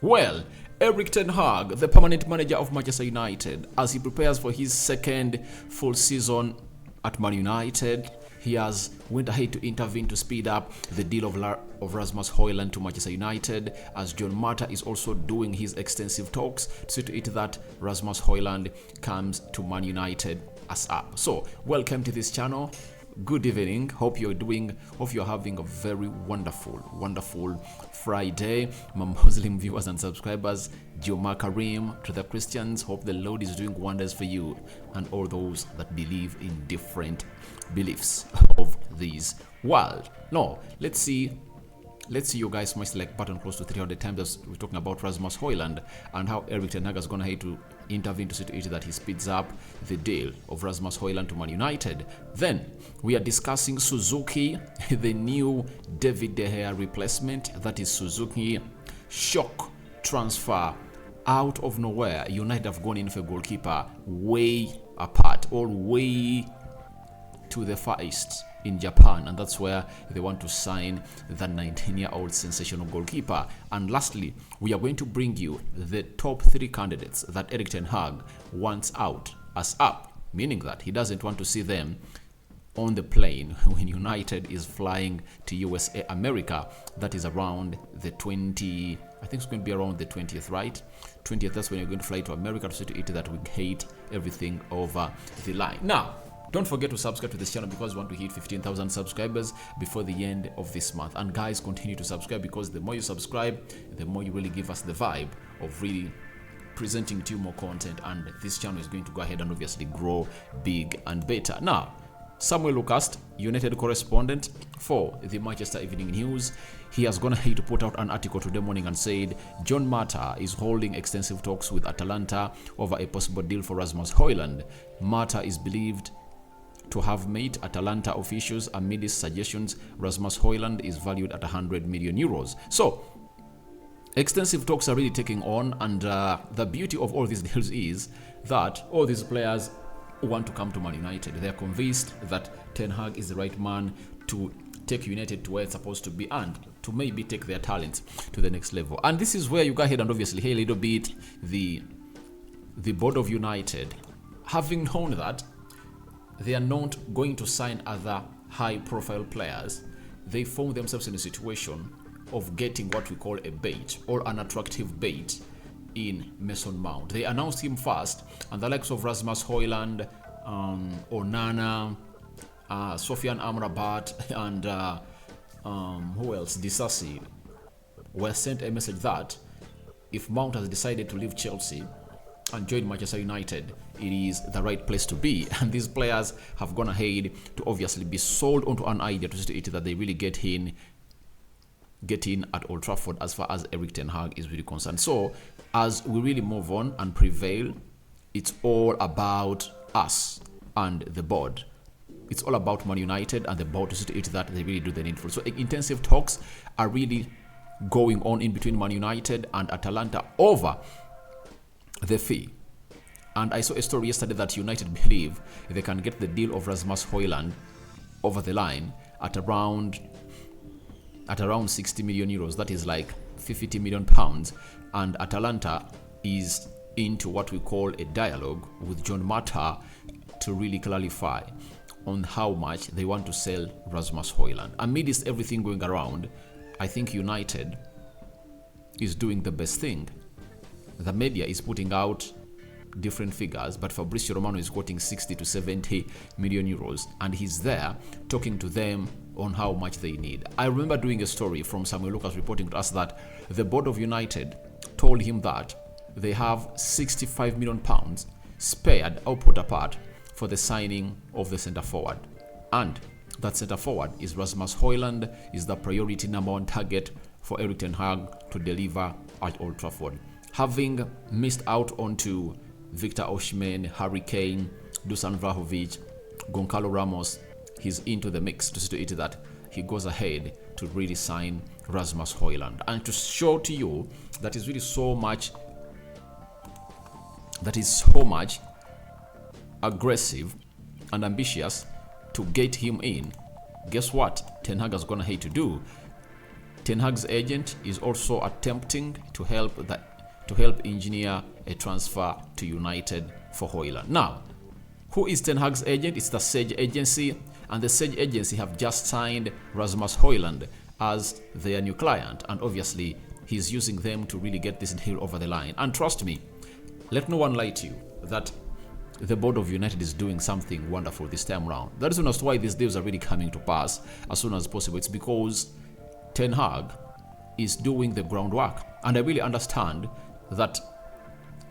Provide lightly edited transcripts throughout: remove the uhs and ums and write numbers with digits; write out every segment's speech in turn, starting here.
Well, Erik ten Hag, the permanent manager of Manchester United, as he prepares for his second full season at Man United, he has went ahead to intervene to speed up the deal of Rasmus Hojlund to Manchester United, as John Mata is also doing his extensive talks to see to it that Rasmus Hojlund comes to Man United ASAP. So, welcome to this channel. Good evening. Hope you're having a very wonderful Friday. My Muslim viewers and subscribers, Juma Karim. To the Christians, hope the Lord is doing wonders for you and all those that believe in different beliefs of this world. Now, let's see you guys smash the like button close to 300 times as we're talking about Rasmus Hojlund and how Erik ten Hag is going to intervene to see to it that he speeds up the deal of Rasmus Hojlund to Man United. Then we are discussing Suzuki, the new David De Gea replacement. That is Suzuki. Shock transfer out of nowhere. United have gone in for a goalkeeper way apart, or way to the far east in Japan, and that's where they want to sign the 19-year-old sensational goalkeeper. And lastly, we are going to bring you the top 3 candidates that Erik ten Hag wants out as up, meaning that he doesn't want to see them on the plane when United is flying to USA America. That is around the 20, I think it's going to be around the 20th, right? 20th, that's when you're going to fly to America to see to it that we hate everything over the line. Now, don't forget to subscribe to this channel because we want to hit 15,000 subscribers before the end of this month. And guys, continue to subscribe because the more you subscribe, the more you really give us the vibe of really presenting to you more content. And this channel is going to go ahead and obviously grow big and better. Now, Samuel Lucas, United correspondent for the Manchester Evening News, he has gone ahead to put out an article today morning and said John Mata is holding extensive talks with Atalanta over a possible deal for Rasmus Hojlund. Mata is believed to have met Atalanta officials amidst suggestions Rasmus Hojlund is valued at 100 million euros. So, extensive talks are really taking on, and the beauty of all these deals is that all these players want to come to Man United. They are convinced that Ten Hag is the right man to take United to where it's supposed to be and to maybe take their talents to the next level. And this is where you go ahead and obviously hear a little bit the board of United, having known that they are not going to sign other high-profile players. They found themselves in a situation of getting what we call a bait, or an attractive bait, in Mason Mount. They announced him first, and the likes of Rasmus Hojlund, Onana, Sofian Amrabat, and who else? Disasi, were sent a message that if Mount has decided to leave Chelsea and join Manchester United, it is the right place to be. And these players have gone ahead to obviously be sold onto an idea to see that they really get in at Old Trafford as far as Erik ten Hag is really concerned. So as we really move on and prevail, it's all about us and the board. It's all about Man United and the board to see that they really do the needful. So intensive talks are really going on in between Man United and Atalanta over the fee. And I saw a story yesterday that United believe they can get the deal of Rasmus Hojlund over the line at around 60 million euros. That is like 50 million pounds. And Atalanta is into what we call a dialogue with John Mata to really clarify on how much they want to sell Rasmus Hojlund. Amidst everything going around, I think United is doing the best thing. The media is putting out different figures, but Fabrizio Romano is quoting 60 to 70 million euros, and he's there talking to them on how much they need. I remember doing a story from Samuel Lucas reporting to us that the board of United told him that they have 65 million pounds spared or put apart for the signing of the centre forward, and that centre forward is Rasmus Hojlund, is the priority number 1 target for Erik ten Hag to deliver at Old Trafford. Having missed out onto Victor Osimhen, Harry Kane, Dusan Vlahovic, Goncalo Ramos, he's into the mix to see to it that he goes ahead to really sign Rasmus Hojlund. And to show to you that is really so much aggressive and ambitious to get him in, guess what Ten Hag has gone ahead to do? Ten Hag's agent is also attempting to help engineer a transfer to United for Hojlund. Now, who is Ten Hag's agent? It's the Sage Agency, and the Sage Agency have just signed Rasmus Hojlund as their new client, and obviously he's using them to really get this deal over the line. And trust me, let no one lie to you that the board of United is doing something wonderful this time around. That is as to why these deals are really coming to pass as soon as possible. It's because Ten Hag is doing the groundwork, and I really understand that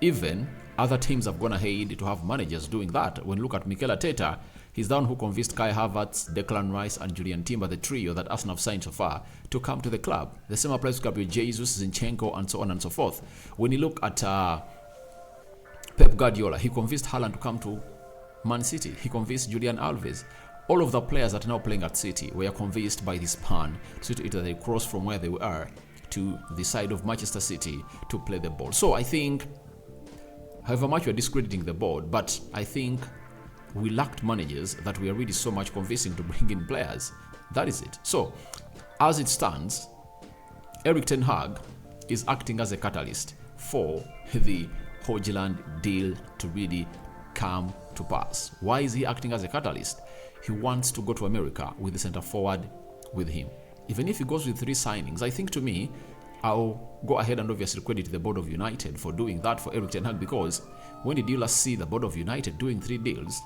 even other teams have gone ahead to have managers doing that. When you look at Mikel Arteta, he's the one who convinced Kai Havertz, Declan Rice, and Julian Timber, the trio that Arsenal have signed so far, to come to the club. The same applies to Gabriel Jesus, Zinchenko, and so on and so forth. When you look at Pep Guardiola, he convinced Haaland to come to Man City. He convinced Julian Alves. All of the players that are now playing at City were convinced by this plan so that they cross from where they were to the side of Manchester City to play the ball. So I think, however much we're discrediting the board, but I think we lacked managers that were really so much convincing to bring in players. That is it. So, as it stands, Erik ten Hag is acting as a catalyst for the Hojlund deal to really come to pass. Why is he acting as a catalyst? He wants to go to America with the center forward with him. Even if he goes with 3 signings, I think, to me, I'll go ahead and obviously credit the board of United for doing that for Erik ten Hag, because when the dealers see the board of United doing 3 deals,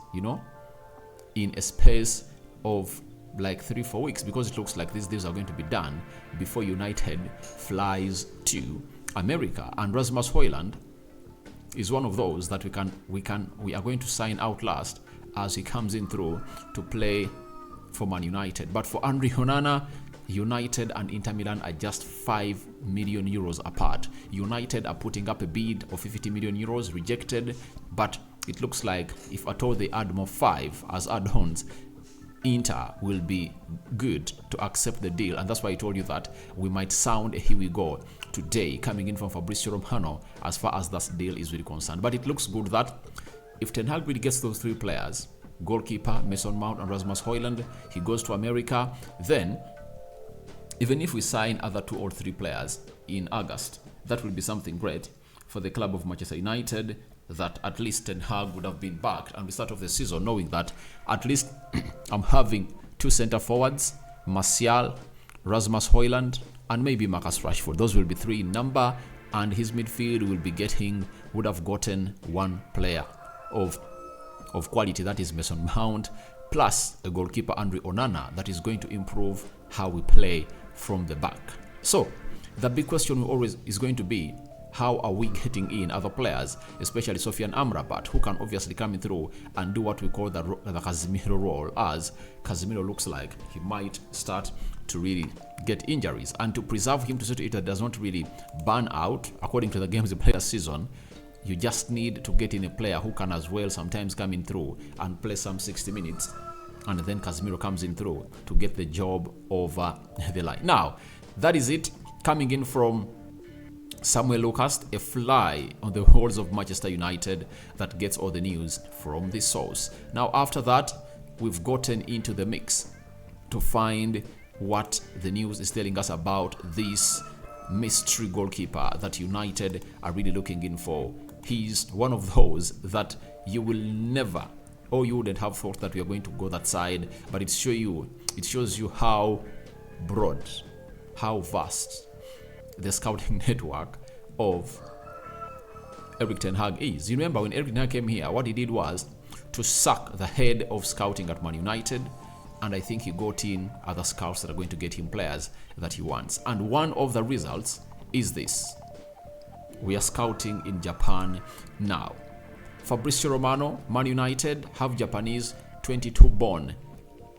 in a space of like 3-4 weeks, because it looks like these deals are going to be done before United flies to America. And Rasmus Hojlund is one of those that we are going to sign out last as he comes in through to play for Man United. But for Andre Onana, United and Inter Milan are just 5 million euros apart. United are putting up a bid of 50 million euros, rejected, but it looks like if at all they add more 5 as add-ons, Inter will be good to accept the deal. And that's why I told you that we might sound a here we go today coming in from Fabrizio Romano as far as that deal is really concerned. But it looks good that if Ten Hag really gets those 3 players, goalkeeper Mason Mount and Rasmus Hojlund, he goes to America, then even if we sign other 2 or 3 players in August, that will be something great for the club of Manchester United, that at least Ten Hag would have been backed, and we start off the season knowing that at least I'm having 2 center forwards, Martial, Rasmus Hojlund, and maybe Marcus Rashford. Those will be 3 in number, and his midfield would have gotten 1 player of quality, that is Mason Mount, plus a goalkeeper Andre Onana that is going to improve how we play from the back. So the big question always is going to be, how are we getting in other players, especially Sofian Amrabat, who can obviously come in through and do what we call the Casemiro role, as Casemiro looks like he might start to really get injuries, and to preserve him to such that does not really burn out according to the games he played this season. You just need to get in a player who can as well sometimes come in through and play some 60 minutes, and then Casemiro comes in through to get the job over the line. Now, that is it. Coming in from Samuel Lucas, a fly on the walls of Manchester United that gets all the news from this source. Now, after that, we've gotten into the mix to find what the news is telling us about this mystery goalkeeper that United are really looking in for. He's one of those that you will never, or you wouldn't have thought that we are going to go that side, but it shows you how broad, how vast the scouting network of Erik ten Hag is. You remember when Erik ten Hag came here, what he did was to sack the head of scouting at Man United, and I think he got in other scouts that are going to get him players that he wants. And one of the results is this: we are scouting in Japan now. Fabrizio Romano, Man United have Japanese 22-born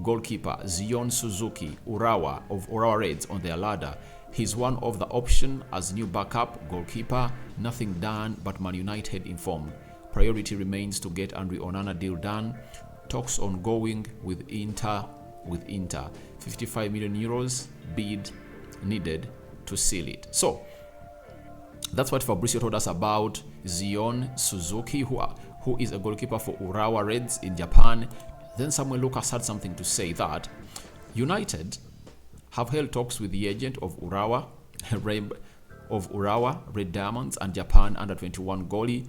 goalkeeper Zion Suzuki Urawa of Urawa Reds on their ladder. He's one of the option as new backup goalkeeper. Nothing done, but Man United informed. Priority remains to get Andre Onana deal done. Talks ongoing with Inter. 55 million euros bid needed to seal it. So that's what Fabrizio told us about Zion Suzuki, who is a goalkeeper for Urawa Reds in Japan. Then Samuel Lucas had something to say that United have held talks with the agent of Urawa, Red Diamonds, and Japan under-21 goalie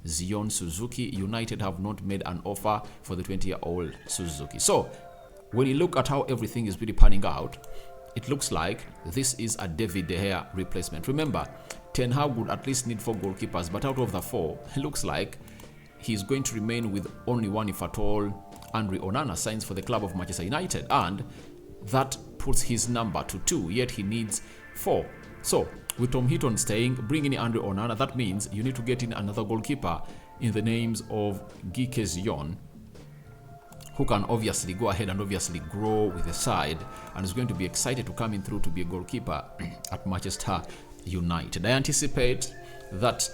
Zion Suzuki. United have not made an offer for the 20-year-old Suzuki. So, when you look at how everything is really panning out, it looks like this is a David De Gea replacement. Remember, Ten Hag would at least need 4 goalkeepers, but out of the 4, it looks like he's going to remain with only one, if at all. Andre Onana signs for the club of Manchester United, and that puts his number to 2, yet he needs 4. So, with Tom Heaton staying, bringing in Andre Onana, that means you need to get in another goalkeeper in the names of Gike Zion, who can obviously go ahead and obviously grow with the side and is going to be excited to come in through to be a goalkeeper at Manchester United. I anticipate that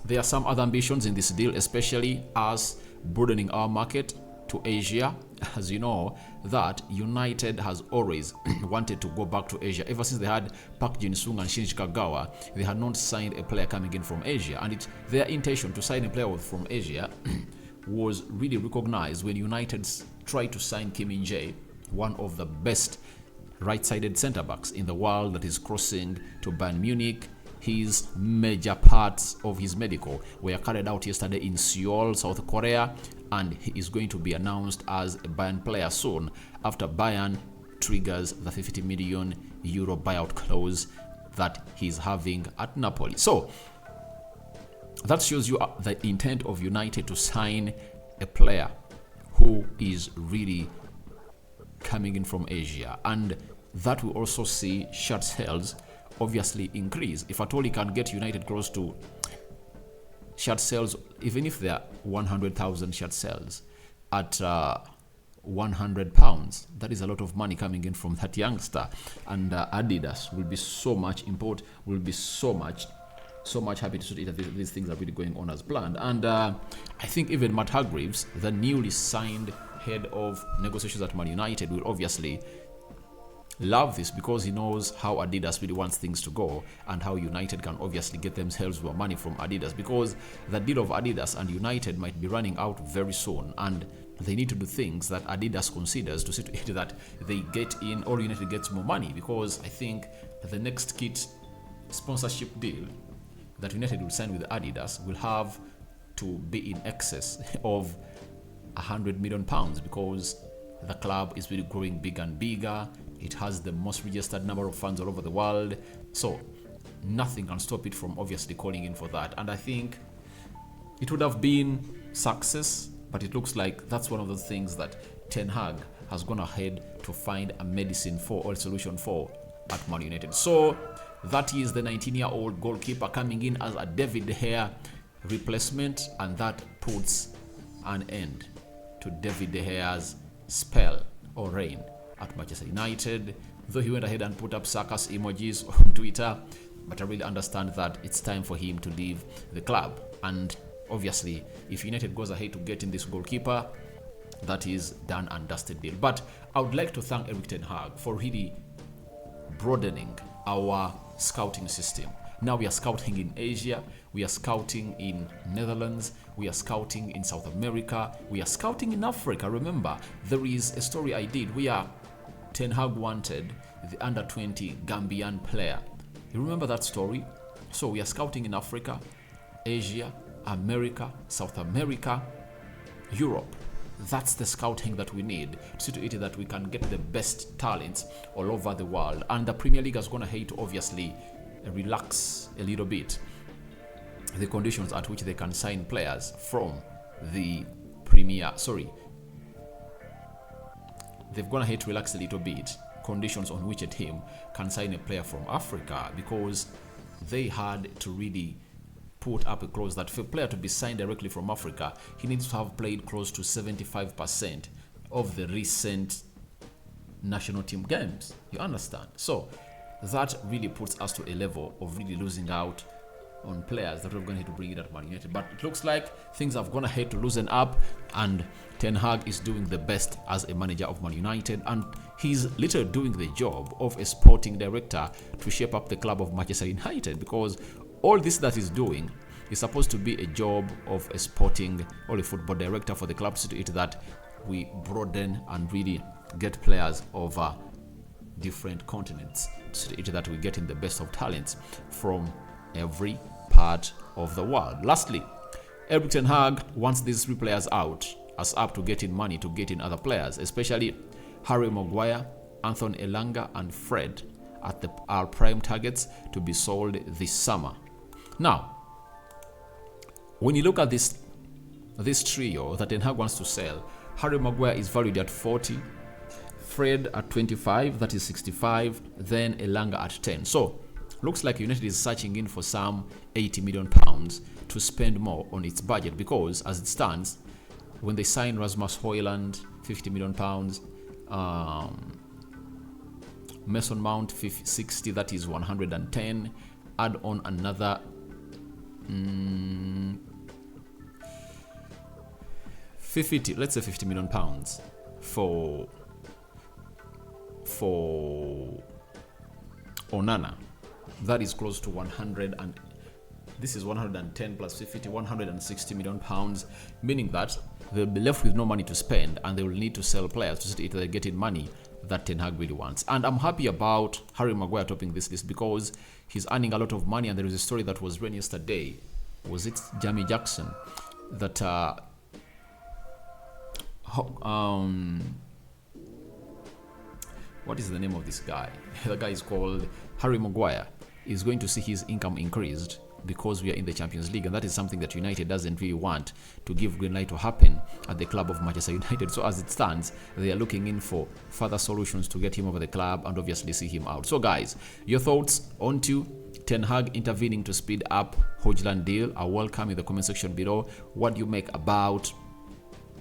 there are some other ambitions in this deal, especially as broadening our market to Asia. As you know, that United has always wanted to go back to Asia. Ever since they had Park Jin-sung and Shinji Kagawa, they had not signed a player coming in from Asia, and it's their intention to sign a player from Asia was really recognized when United tried to sign Kim Min-jae, one of the best right-sided centre-backs in the world that is crossing to Bayern Munich. His major parts of his medical were carried out yesterday in Seoul, South Korea, and he is going to be announced as a Bayern player soon after Bayern triggers the 50 million euro buyout clause that he's having at Napoli. So that shows you the intent of United to sign a player who is really coming in from Asia, and that will also see shirt sales obviously increase. If at all he can get United close to shirt sales, even if they are 100,000 shirt sales at £100, that is a lot of money coming in from that youngster, and Adidas will be so much happy to see that these things are really going on as planned. And I think even Matt Hargreaves, the newly signed head of negotiations at Man United, will obviously love this because he knows how Adidas really wants things to go and how United can obviously get themselves more money from Adidas, because the deal of Adidas and United might be running out very soon, and they need to do things that Adidas considers to see to it that they get in, or United gets more money, because I think the next kit sponsorship deal that United will sign with Adidas will have to be in excess of £100 million, because the club is really growing bigger and bigger. It has the most registered number of fans all over the world, so nothing can stop it from obviously calling in for that. And I think it would have been success, but it looks like that's one of the things that Ten Hag has gone ahead to find a medicine for, or a solution for, at Man United. So that is the 19-year-old goalkeeper coming in as a David De Gea replacement, and that puts an end to David De Gea's spell or reign at Manchester United. Though he went ahead and put up sarcasm emojis on Twitter, but I really understand that it's time for him to leave the club. And obviously, if United goes ahead to get in this goalkeeper, that is done and dusted deal. But I would like to thank Erik ten Hag for really broadening our scouting system. Now we are scouting in Asia, we are scouting in Netherlands, we are scouting in South America, we are scouting in Africa. Remember, there is a story I did where Ten Hag wanted the under-20 Gambian player. You remember that story? So we are scouting in Africa, Asia, America, South America, Europe. That's the scouting that we need to see to it that we can get the best talents all over the world. And the Premier League has gone ahead to obviously relax a little bit the conditions at which they can sign players from the they've gone ahead to relax a little bit conditions on which a team can sign a player from Africa, because they had to really put up a clause that for a player to be signed directly from Africa, he needs to have played close to 75% of the recent national team games. You understand? So that really puts us to a level of really losing out on players that we're going to bring in at Man United. But it looks like things have gone ahead to loosen up, and Ten Hag is doing the best as a manager of Man United, and he's literally doing the job of a sporting director to shape up the club of Manchester United, because all this that he's doing is supposed to be a job of a sporting or a football director for the club, to it that we broaden and really get players over different continents. So it that we're getting the best of talents from every part of the world. Lastly, Erik ten Hag wants these 3 players out as up to getting money to get in other players, especially Harry Maguire, Anthony Elanga, and Fred are prime targets to be sold this summer. Now, when you look at this trio that Ten Hag wants to sell, Harry Maguire is valued at 40, Fred at 25, that is 65, then Elanga at 10. So, looks like United is searching in for some £80 million to spend more on its budget, because as it stands, when they signed Rasmus Hojlund, £50 million, Mason Mount 60, that is 110, add on another 50, let's say £50 million for Onana. That is close to 100, and this is 110 plus 50, 160 million pounds, meaning that they'll be left with no money to spend, and they will need to sell players to see if they're getting money that Ten Hag really wants. And I'm happy about Harry Maguire topping this list because he's earning a lot of money. And there is a story that was ran yesterday. Was it Jamie Jackson? That what is the name of this guy? The guy is called Harry Maguire. Is going to see his income increased because we are in the Champions League, and that is something that United doesn't really want to give green light to happen at the club of Manchester United. So as it stands, they are looking in for further solutions to get him over the club and obviously see him out. So guys, your thoughts on to Ten Hag intervening to speed up Hojlund deal are welcome in the comment section below. What do you make about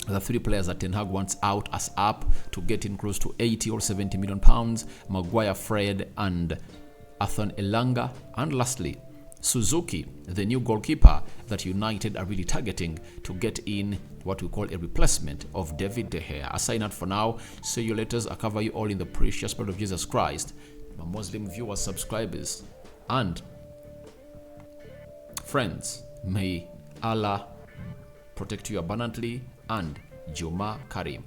the 3 players that Ten Hag wants out as up to getting close to 80 or 70 million pounds? Maguire, Fred, and Anthony Elanga. And lastly, Suzuki, the new goalkeeper that United are really targeting to get in what we call a replacement of David De Gea. I sign out for now. See you later. I cover you all in the precious blood of Jesus Christ. My Muslim viewers, subscribers, and friends, may Allah protect you abundantly, and Juma Karim.